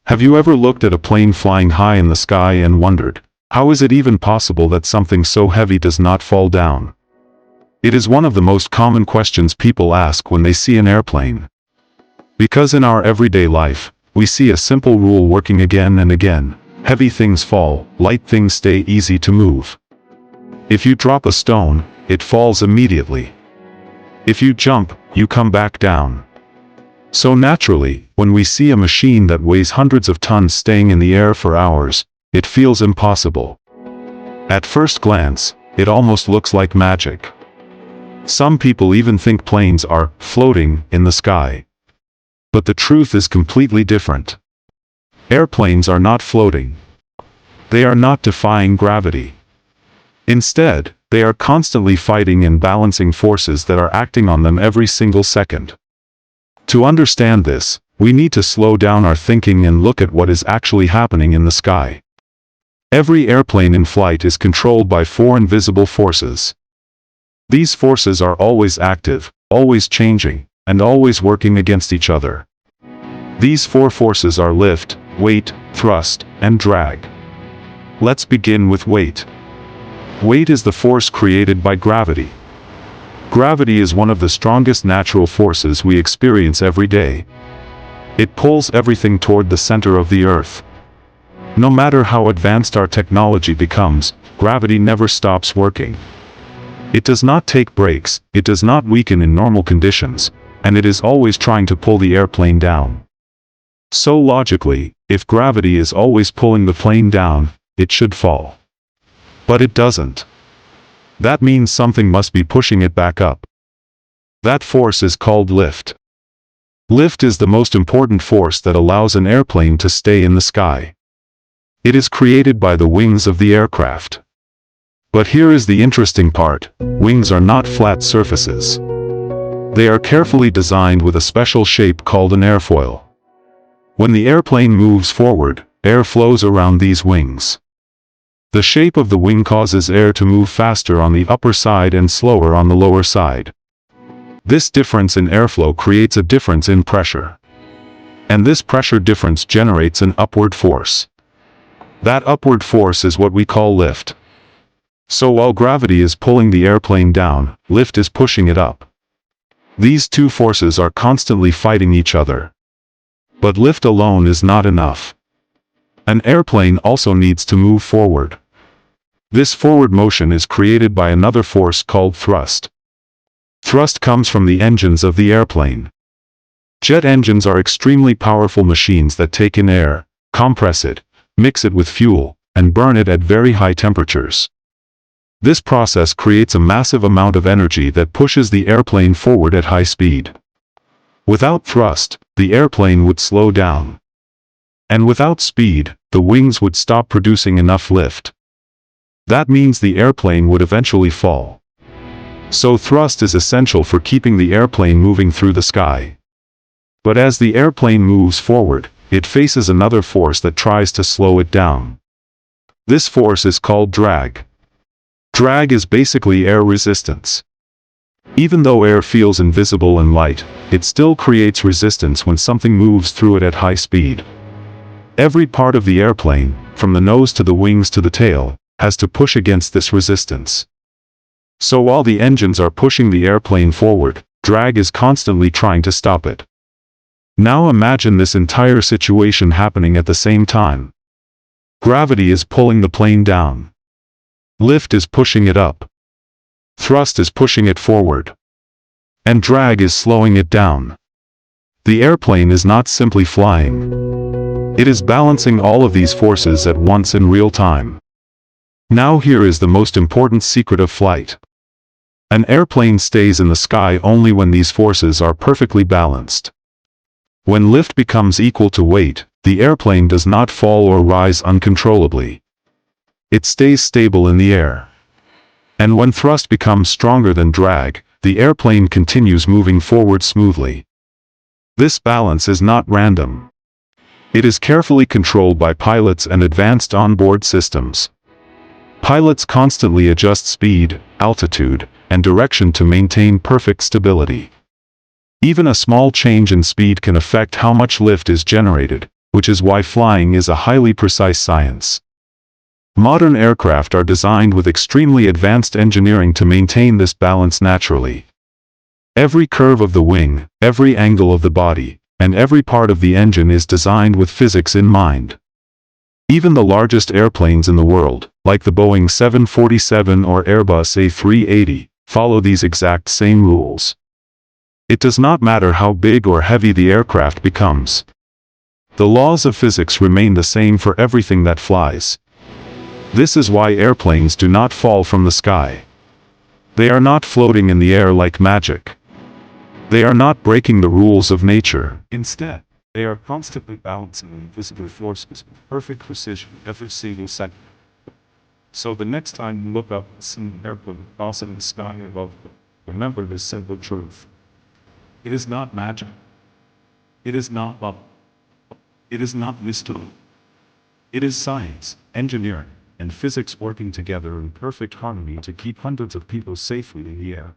Have you ever looked at a plane flying high in the sky and wondered, how is it even possible that something so heavy does not fall down? It is one of the most common questions people ask when they see an airplane. Because in our everyday life, we see a simple rule working again and again: heavy things fall, light things stay easy to move. If you drop a stone, it falls immediately. If you jump, you come back down. So naturally, when we see a machine that weighs hundreds of tons staying in the air for hours, it feels impossible. At first glance, it almost looks like magic. Some people even think planes are floating in the sky. But the truth is completely different. Airplanes are not floating. They are not defying gravity. Instead, they are constantly fighting and balancing forces that are acting on them every single second. To understand this, we need to slow down our thinking and look at what is actually happening in the sky. Every airplane in flight is controlled by four invisible forces. These forces are always active, always changing, and always working against each other. These four forces are lift, weight, thrust, and drag. Let's begin with weight. Weight is the force created by gravity. Gravity is one of the strongest natural forces we experience every day. It pulls everything toward the center of the Earth. No matter how advanced our technology becomes, gravity never stops working. It does not take breaks, it does not weaken in normal conditions, and it is always trying to pull the airplane down. So logically, if gravity is always pulling the plane down, it should fall. But it doesn't. That means something must be pushing it back up. That force is called lift. Lift is the most important force that allows an airplane to stay in the sky. It is created by the wings of the aircraft. But here is the interesting part: wings are not flat surfaces. They are carefully designed with a special shape called an airfoil. When the airplane moves forward, air flows around these wings. The shape of the wing causes air to move faster on the upper side and slower on the lower side. This difference in airflow creates a difference in pressure. And this pressure difference generates an upward force. That upward force is what we call lift. So while gravity is pulling the airplane down, lift is pushing it up. These two forces are constantly fighting each other. But lift alone is not enough. An airplane also needs to move forward. This forward motion is created by another force called thrust. Thrust comes from the engines of the airplane. Jet engines are extremely powerful machines that take in air, compress it, mix it with fuel, and burn it at very high temperatures. This process creates a massive amount of energy that pushes the airplane forward at high speed. Without thrust, the airplane would slow down. And without speed, the wings would stop producing enough lift. That means the airplane would eventually fall. So thrust is essential for keeping the airplane moving through the sky. But as the airplane moves forward, it faces another force that tries to slow it down. This force is called drag. Drag is basically air resistance. Even though air feels invisible and light, it still creates resistance when something moves through it at high speed. Every part of the airplane, from the nose to the wings to the tail, has to push against this resistance. So while the engines are pushing the airplane forward, drag is constantly trying to stop it. Now imagine this entire situation happening at the same time. Gravity is pulling the plane down. Lift is pushing it up. Thrust is pushing it forward. And drag is slowing it down. The airplane is not simply flying. It is balancing all of these forces at once in real time. Now here is the most important secret of flight. An airplane stays in the sky only when these forces are perfectly balanced. When lift becomes equal to weight, the airplane does not fall or rise uncontrollably. It stays stable in the air. And when thrust becomes stronger than drag, the airplane continues moving forward smoothly. This balance is not random. It is carefully controlled by pilots and advanced onboard systems. Pilots constantly adjust speed, altitude, and direction to maintain perfect stability. Even a small change in speed can affect how much lift is generated, which is why flying is a highly precise science. Modern aircraft are designed with extremely advanced engineering to maintain this balance naturally. Every curve of the wing, every angle of the body, and every part of the engine is designed with physics in mind. Even the largest airplanes in the world, like the Boeing 747 or Airbus A380, follow these exact same rules. It does not matter how big or heavy the aircraft becomes. The laws of physics remain the same for everything that flies. This is why airplanes do not fall from the sky. They are not floating in the air like magic. They are not breaking the rules of nature. Instead, they are constantly balancing invisible forces with perfect precision every single second. So the next time you look up and see an airplane crossing the sky above you, remember this simple truth. It is not magic. It is not love. It is not mystery. It is science, engineering, and physics working together in perfect harmony to keep hundreds of people safely in the air.